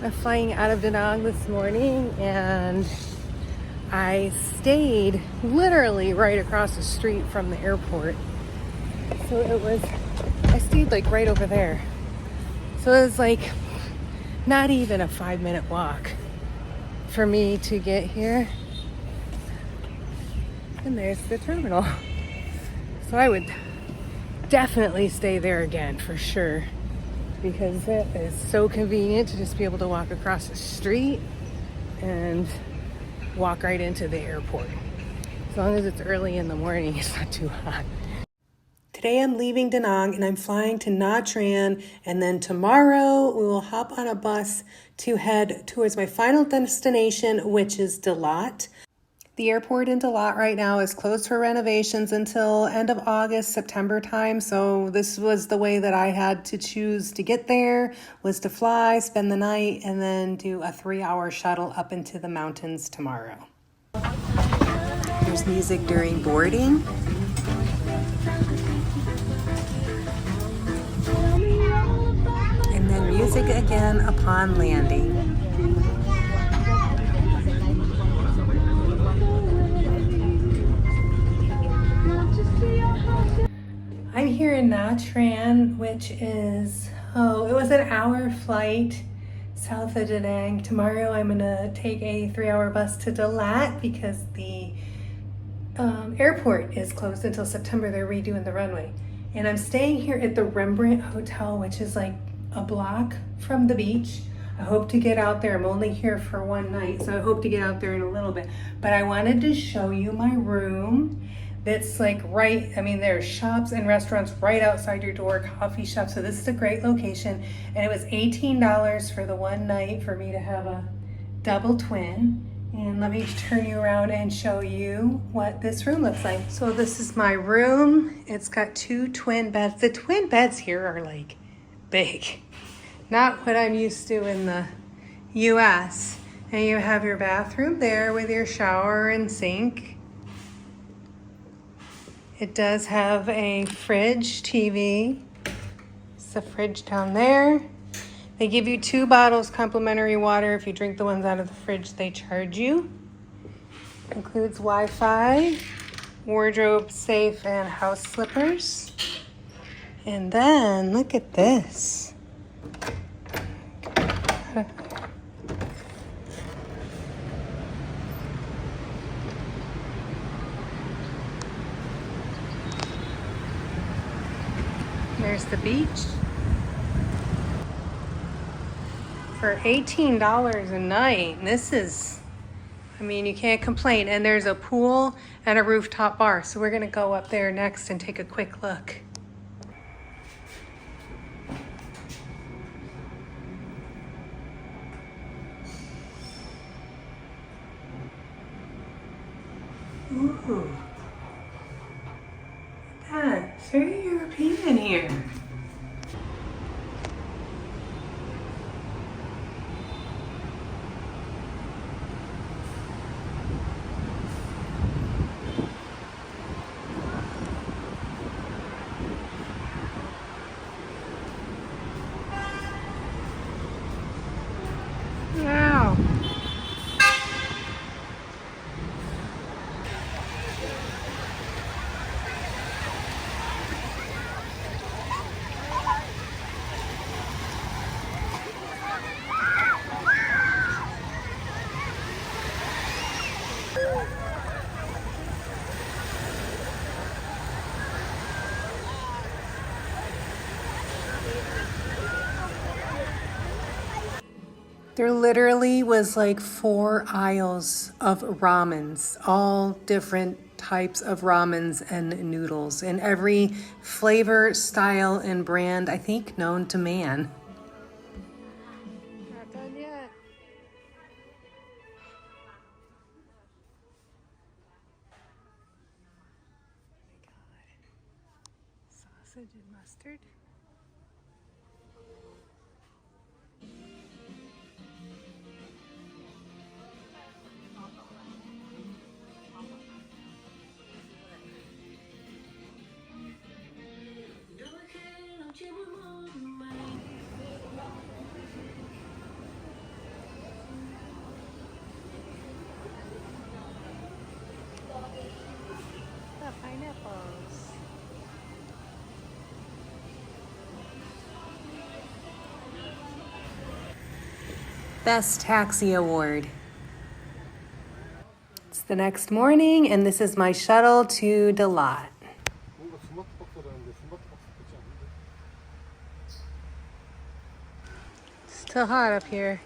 I'm flying out of Da Nang this morning, and I stayed literally right across the street from the airport. So I stayed like right over there. So it was like not even a 5-minute walk for me to get here. And there's the terminal. So I would definitely stay there again for sure, because it is so convenient to just be able to walk across the street and walk right into the airport. As long as it's early in the morning, it's not too hot. Today I'm leaving Da Nang and I'm flying to Nha Trang, and then tomorrow we will hop on a bus to head towards my final destination, which is Da Lat. The airport in Da Lat right now is closed for renovations until end of August, September time. So this was the way that I had to choose to get there, was to fly, spend the night, and then do a 3-hour shuttle up into the mountains tomorrow. There's music during boarding. And then music again upon landing. I'm here in Nha Trang, which is, it was an hour flight south of Da Nang. Tomorrow I'm gonna take a 3-hour bus to Da Lat because the airport is closed until September. They're redoing the runway. And I'm staying here at the Rembrandt Hotel, which is like a block from the beach. I hope to get out there. I'm only here for one night, so I hope to get out there in a little bit. But I wanted to show you my room. That's like there's shops and restaurants right outside your door, coffee shops. So this is a great location. And it was $18 for the one night for me to have a double twin. And let me turn you around and show you what this room looks like. So this is my room. It's got 2 twin beds. The twin beds here are like big. Not what I'm used to in the US. And you have your bathroom there with your shower and sink. It does have a fridge, TV. It's the fridge down there. They give you 2 bottles complimentary water. If you drink the ones out of the fridge, they charge you. Includes Wi-Fi, wardrobe, safe, and house slippers. And then look at this. There's the beach. For $18 a night, this is, you can't complain. And there's a pool and a rooftop bar. So we're gonna go up there next and take a quick look. Ooh, that's very European here. Wow. There literally was like 4 aisles of ramens, all different types of ramens and noodles in every flavor, style, and brand, I think, known to man. Not done yet. Sausage and mustard. Best Taxi Award. It's the next morning, and this is my shuttle to Da Lat. Still hot up here.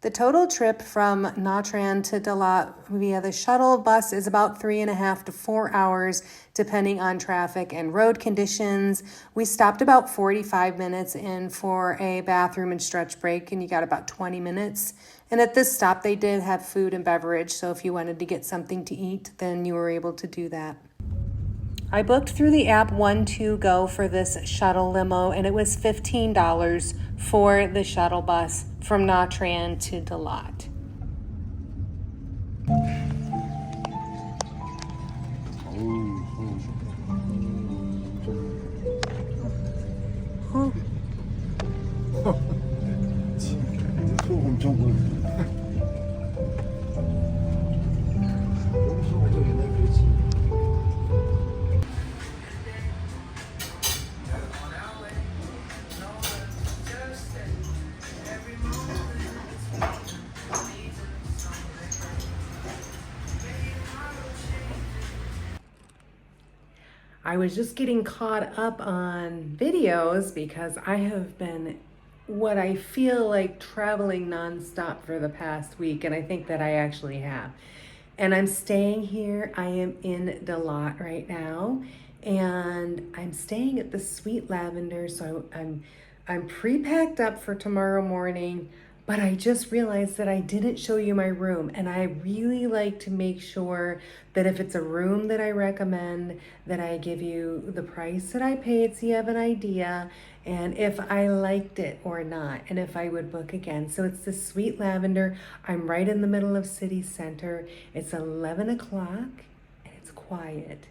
The total trip from Nha Trang to Da Lat via the shuttle bus is about 3.5 to 4 hours, depending on traffic and road conditions. We stopped about 45 minutes in for a bathroom and stretch break, and you got about 20 minutes. And at this stop, they did have food and beverage, so if you wanted to get something to eat, then you were able to do that. I booked through the app 1-2-Go for this shuttle limo, and it was $15 for the shuttle bus from Nha Trang to Da Lat. I was just getting caught up on videos because I have been what I feel like traveling nonstop for the past week, and I think that I actually have. And I'm staying here. I am in Da Lat right now, and I'm staying at the Sweet Lavender, so I'm pre-packed up for tomorrow morning. But I just realized that I didn't show you my room, and I really like to make sure that if it's a room that I recommend, that I give you the price that I paid so you have an idea, and if I liked it or not, and if I would book again. So it's the Sweet Lavender. I'm right in the middle of city center. It's 11 o'clock, and it's quiet,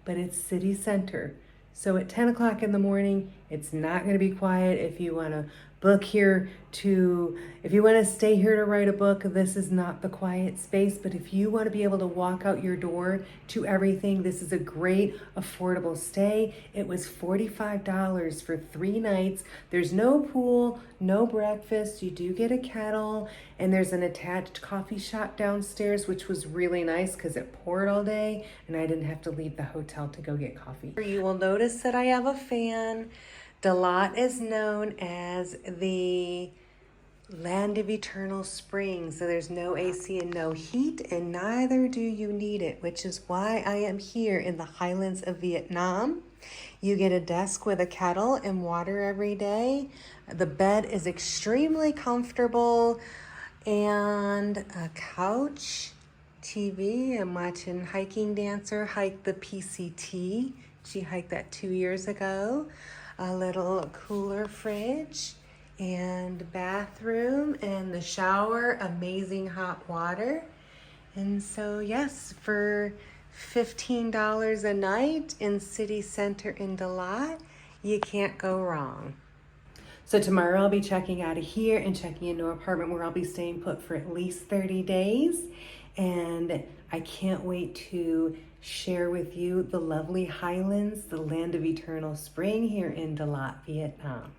but it's city center. So at 10 o'clock in the morning, it's not going to be quiet. If you want to book here if you want to stay here to write a book, this is not the quiet space. But if you want to be able to walk out your door to everything, this is a great affordable stay. It was $45 for 3 nights. There's no pool, no breakfast. You do get a kettle, and there's an attached coffee shop downstairs, which was really nice because it poured all day and I didn't have to leave the hotel to go get coffee. You will notice that I have a fan. Da Lat is known as the land of eternal spring, so there's no AC and no heat, and neither do you need it, which is why I am here in the Highlands of Vietnam. You get a desk with a kettle and water every day. The bed is extremely comfortable, and a couch, TV. I'm watching Hiking Dancer hike the PCT. She hiked that 2 years ago. A little cooler fridge and bathroom, and the shower, amazing hot water. And so yes, for $15 a night in city center in Da Lat, you can't go wrong. So tomorrow I'll be checking out of here and checking into an apartment where I'll be staying put for at least 30 days. And I can't wait to share with you the lovely Highlands, the land of eternal spring here in Da Lat, Vietnam.